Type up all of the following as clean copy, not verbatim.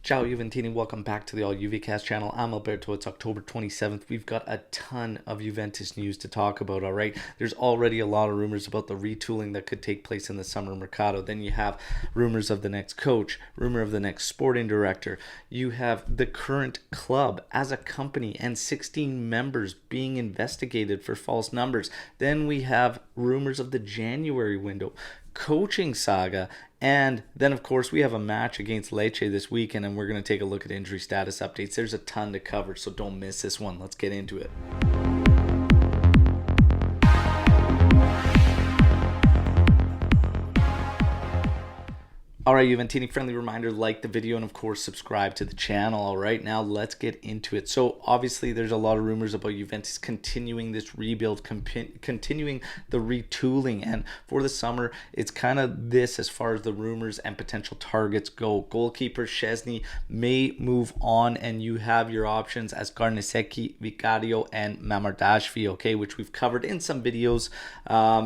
Ciao Juventini, welcome back to the All Juvecast channel. I'm ALberto. It's October 27th. We've got a ton of Juventus news to talk about, all right? There's already a lot of rumors about the retooling that could take place in the summer mercado. Then you have rumors of the next coach, rumor of the next sporting director. You have the current club as a company and 16 members being investigated for false numbers. Then we have rumors of the January window, coaching saga, and then of course we have a match against Lecce this weekend, and we're going to take a look at injury status updates. There's a ton to cover, so don't miss this one. Let's get into it. All right, Juventini, friendly reminder, like the video and of course subscribe to the channel. All right, now let's get into it. So obviously there's a lot of rumors about Juventus continuing this rebuild, continuing the retooling, and for the summer it's kind of this as far as the rumors and potential targets go. Goalkeeper Szczesny may move on, and you have your options as Garnesecchi, Vicario, and Mamardashvi, okay, which we've covered in some videos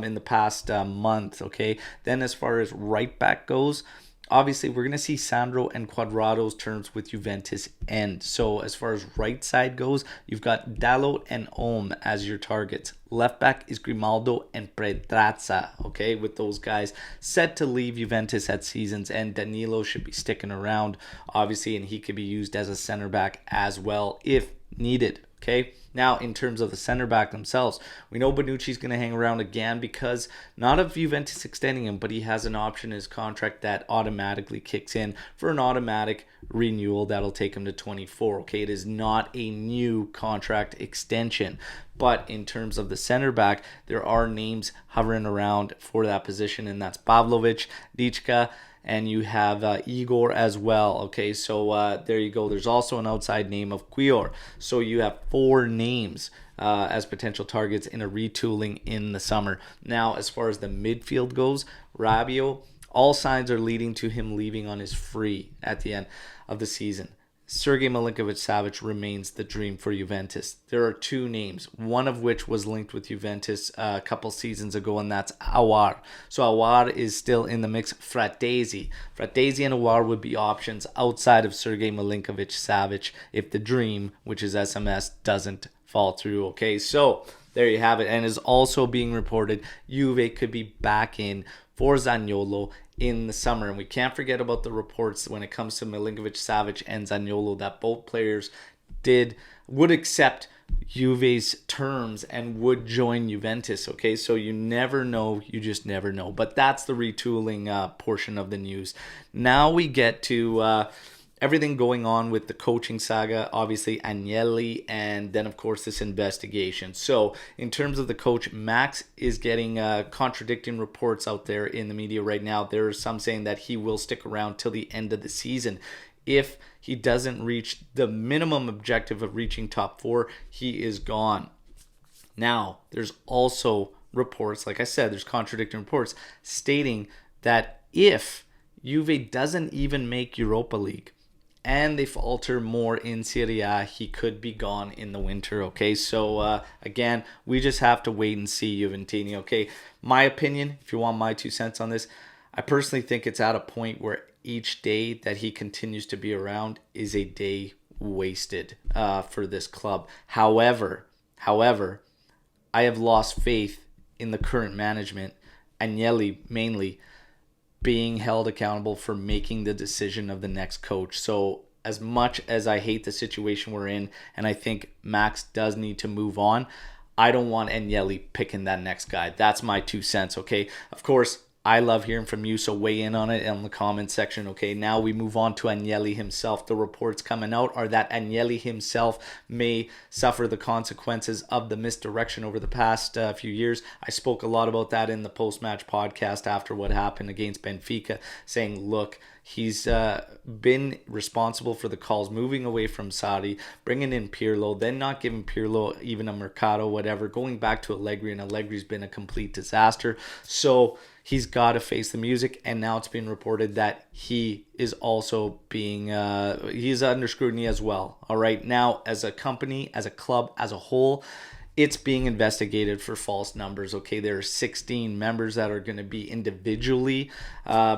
in the past month, okay. Then as far as right back goes, obviously, we're going to see Sandro and Quadrado's terms with Juventus end. So as far as right side goes, you've got Dalot and Omer as your targets. Left back is Grimaldo and Predrazza, okay, with those guys set to leave Juventus at season's end. Danilo should be sticking around, obviously, and he could be used as a center back as well if needed. Okay, now in terms of the center back themselves, we know Bonucci's going to hang around again because not of Juventus extending him, but he has an option in his contract that automatically kicks in for an automatic renewal that'll take him to 24. Okay, it is not a new contract extension. But in terms of the center back, there are names hovering around for that position, and that's Pavlovic, Dichka, and you have Igor as well. Okay, so there you go. There's also an outside name of Quior. So you have four names as potential targets in a retooling in the summer. Now, as far as the midfield goes, Rabiot, all signs are leading to him leaving on his free at the end of the season. Sergej Milinkovic-Savic remains the dream for Juventus. There are two names, one of which was linked with Juventus a couple seasons ago, and that's Aouar. So Aouar is still in the mix. Fratesi and Aouar would be options outside of Sergej Milinkovic-Savic if the dream, which is SMS, doesn't fall through. Okay, so there you have it. And is also being reported Juve could be back in for Zaniolo in the summer. And we can't forget about the reports when it comes to Milinkovic-Savic and Zaniolo that both players would accept Juve's terms and would join Juventus. Okay, so you never know, you just never know. But that's the retooling portion of the news. Now we get to everything going on with the coaching saga, obviously Agnelli, and then of course this investigation. So in terms of the coach, Max is getting contradicting reports out there in the media right now. There are some saying that he will stick around till the end of the season. If he doesn't reach the minimum objective of reaching top four, he is gone. Now, there's also reports, like I said, there's contradicting reports stating that if Juve doesn't even make Europa League, and they falter more in Serie A, he could be gone in the winter. Okay, so again, we just have to wait and see, Juventini. Okay, my opinion, if you want my 2 cents on this, I personally think it's at a point where each day that he continues to be around is a day wasted for this club. However, I have lost faith in the current management, Agnelli mainly, being held accountable for making the decision of the next coach. So as much as I hate the situation we're in, and I think Max does need to move on, I don't want Agnelli picking that next guy. That's my 2 cents, okay? Of course, I love hearing from you, so weigh in on it in the comment section, okay? Now we move on to Agnelli himself. The reports coming out are that Agnelli himself may suffer the consequences of the misdirection over the past few years. I spoke a lot about that in the post-match podcast after what happened against Benfica, saying, look, he's been responsible for the calls moving away from Sarri, bringing in Pirlo, then not giving Pirlo even a Mercado, whatever, going back to Allegri, and Allegri's been a complete disaster. So he's got to face the music, and now it's been reported that he is also being, he's under scrutiny as well. All right, now as a company, as a club, as a whole, it's being investigated for false numbers. Okay, there are 16 members that are going to be individually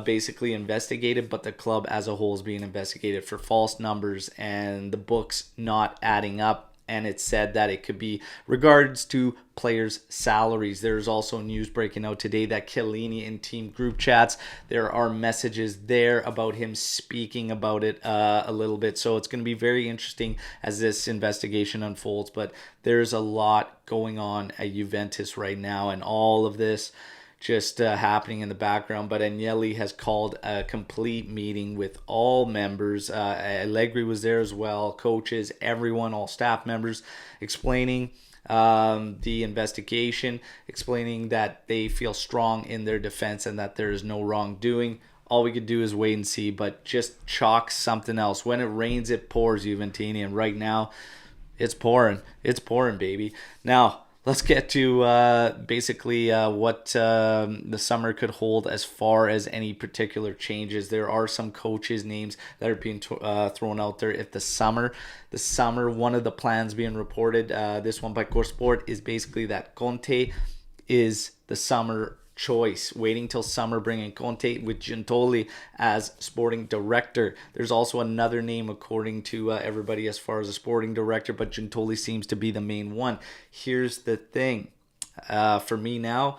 basically investigated, but the club as a whole is being investigated for false numbers and the books not adding up. And it said that it could be regards to players' salaries. There's also news breaking out today that Chiellini in team group chats, there are messages there about him speaking about it a little bit. So it's going to be very interesting as this investigation unfolds. But there's a lot going on at Juventus right now, and all of this just happening in the background. But Agnelli has called a complete meeting with all members. Allegri was there as well, coaches, everyone, all staff members, explaining the investigation, explaining that they feel strong in their defense and that there is no wrongdoing. All we could do is wait and see, but just chalk something else. When it rains, it pours, Juventini, and right now it's pouring. It's pouring, baby. Now, let's get to basically what the summer could hold as far as any particular changes. There are some coaches' names that are being thrown out there. If the summer, one of the plans being reported, this one by Core Sport, is basically that Conte is the summer choice, waiting till summer, bringing Conte with Giuntoli as sporting director. There's also another name according to everybody as far as a sporting director, but Giuntoli seems to be the main one. Here's the thing, for me now,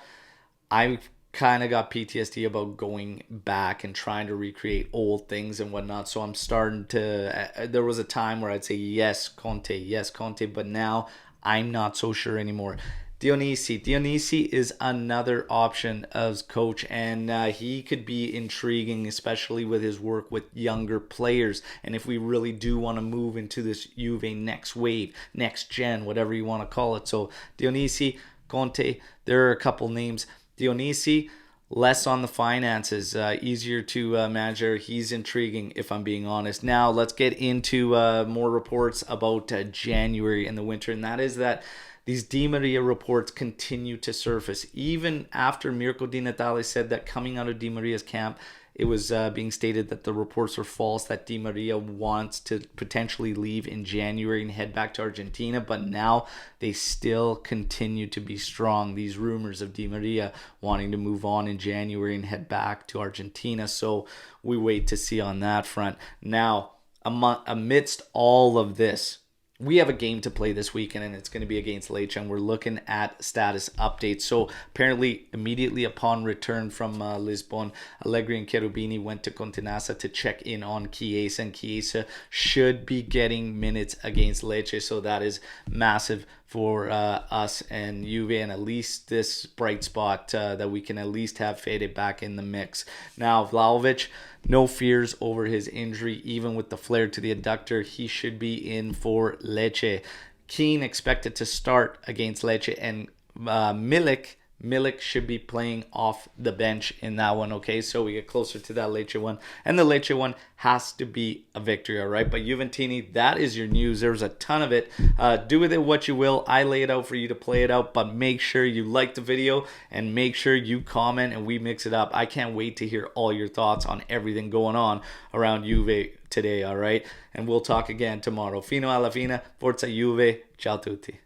I've kind of got PTSD about going back and trying to recreate old things and whatnot. So I'm starting to, there was a time where I'd say yes Conte, but now I'm not so sure anymore. Dionisi is another option as coach, and he could be intriguing, especially with his work with younger players. And if we really do want to move into this Juve next wave, next gen, whatever you want to call it. So Dionisi, Conte, there are a couple names. Dionisi, less on the finances, easier to manage. He's intriguing, if I'm being honest. Now let's get into more reports about January and the winter, and that is that these Di Maria reports continue to surface. Even after Mirko Di Natale said that coming out of Di Maria's camp, it was being stated that the reports were false, that Di Maria wants to potentially leave in January and head back to Argentina. But now they still continue to be strong, these rumors of Di Maria wanting to move on in January and head back to Argentina. So we wait to see on that front. Now, amidst all of this, we have a game to play this weekend, and it's going to be against Lecce, and we're looking at status updates. So apparently, immediately upon return from Lisbon, Allegri and Cherubini went to Contenassa to check in on Chiesa, and Chiesa should be getting minutes against Lecce. So that is massive for us and Juve, and at least this bright spot that we can at least have faded back in the mix. Now, Vlahovic, no fears over his injury, even with the flare to the adductor. He should be in for Lecce. Keane expected to start against Lecce, and Milik should be playing off the bench in that one, okay? So we get closer to that Lecce one. And the Lecce one has to be a victory, all right? But Juventini, that is your news. There's a ton of it. Do with it what you will. I lay it out for you to play it out, but make sure you like the video and make sure you comment and we mix it up. I can't wait to hear all your thoughts on everything going on around Juve today, all right? And we'll talk again tomorrow. Fino alla fine, Forza Juve. Ciao tutti.